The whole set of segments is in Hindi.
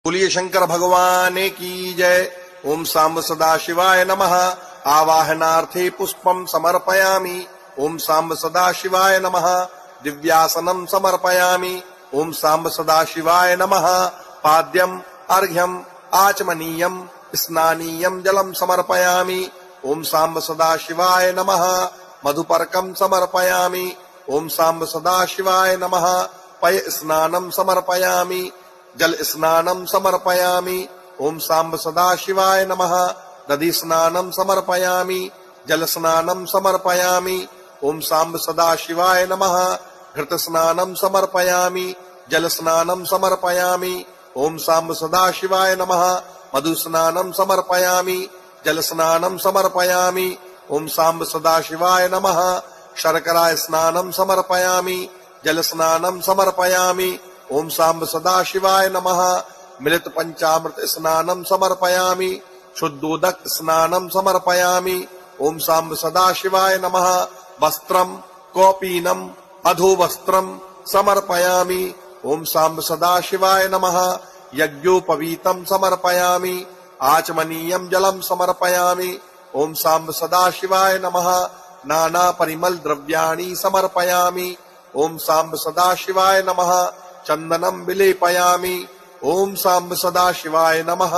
बोलिए शंकर भगवान की जय। ओम सांब सदा शिवाय नमः। आवाहनार्थे पुष्पम समर्पयामि। ओम सांब सदा शिवाय नमः। दिव्यासनं समर्पयामि। ओम सांब सदा शिवाय नमः। पाद्यम अर्घ्यम आचमनीयम स्नानीयम जलम समर्पयामि। ओम सांब सदा शिवाय नमः। मधुपर्कम समर्पयामि। ओम सांब सदा शिवाय नमः। पय स्नानं समर्पयामि। जल स्नानं समर्पयामि। ओम सांब सदा शिवाय नमः। दधि स्नानं समर्पयामि। जल स्नानं समर्पयामि। ओम सांब सदा शिवाय नमः। घृत स्नानं समर्पयामि। जल स्नानं समर्पयामि। ओम सांब सदा शिवाय नमः। मधु स्नानं समर्पयामि। जल स्नानं समर्पयामि। ओम सांब सदा शिवाय नमः। शर्करा स्नानं समर्पयामि। जल स्नानं समर्पयामि। ओम सांब सदा शिवाय नमः। मिलित पंचामृत स्नानं समर्पयामि। शुद्धोदक स्नानं समर्पयामि। ओम सांब सदा शिवाय नमः। वस्त्रम कौपीनम अधोवस्त्रम समर्पयामि। ओम सांब सदा शिवाय नमः। यज्ञोपवीतं समर्पयामि। आचमनीयं जलं समर्पयामि। ओम सांब सदा शिवाय नमः। नाना परिमल द्रव्याणि समर्पयामि। ओम सांब सदा शिवाय नमः। चंदनं विलेपयामि। ओम सांब सदा शिवाय नमः।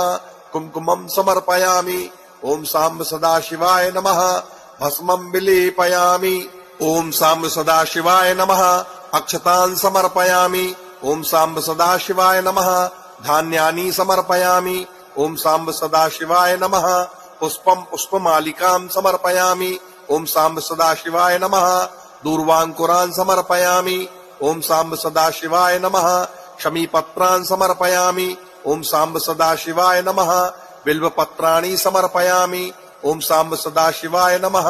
कुमकुमं समर्पयामि। ओम सांब सदा शिवाय नमः। भस्मं विलेपयामि। ओम सांब सदा शिवाय नमः। अक्षतान् समर्पयामि। ओम सांब सदा शिवाय नमः। धान्यानि समर्पयामि। ओम सांब सदा शिवाय नमः। पुष्पं पुष्पमालिकां समर्पयामि। ओम सांब सदा शिवाय नमः। दूर्वांकुरान् समर्पयामि। ओम सांब सदा शिवाय नमः। शमीपत्रान् समर्पयामि। ओम सांब सदा शिवाय नमः। बिल्वपत्राणि समर्पयामि। ओम सांब सदा शिवाय नमः।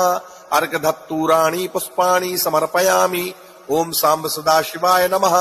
अर्घधतूराणि पुष्पाणि समर्पयामि। ओम सांब सदा शिवाय नमः।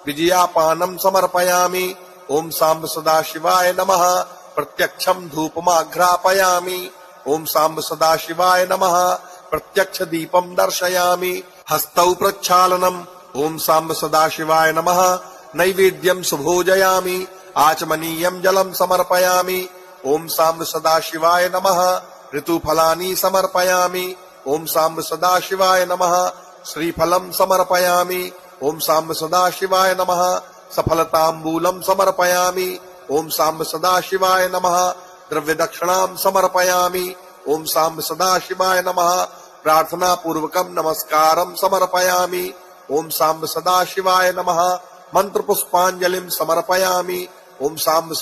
विजयापानं समर्पयामि। ओम सांब सदा शिवाय नमः। प्रत्यक्षं धूपमाघ्रापयामि। ओम सांब सदा शिवाय नमः। प्रत्यक्ष दीपं दर्शयामि। हस्तौ प्रक्षालनम्। ओम सांब सदा शिवाय नमः। नैवेद्यं सुभोजयामि। आचमनीयं जलं समर्पयामि। ओम सांब सदा शिवाय नमः। ऋतुफलानि समर्पयामि। ओम सांब सदा शिवाय नमः। श्रीफलं समर्पयामि। ओम सांब सदा शिवाय नमः। सफलताम्बूलं समर्पयामि। ओम सांब सदा शिवाय नमः। द्रव्य दक्षिणां समर्पयामि। ओम सांब सदा शिवाय नमः। प्रार्थना पूर्वकं नमस्कारं समर्पयामि। ओम सांब सदा शिवाय नमः। मंत्र पुष्पांजलिं समर्पयामि। ओम सांब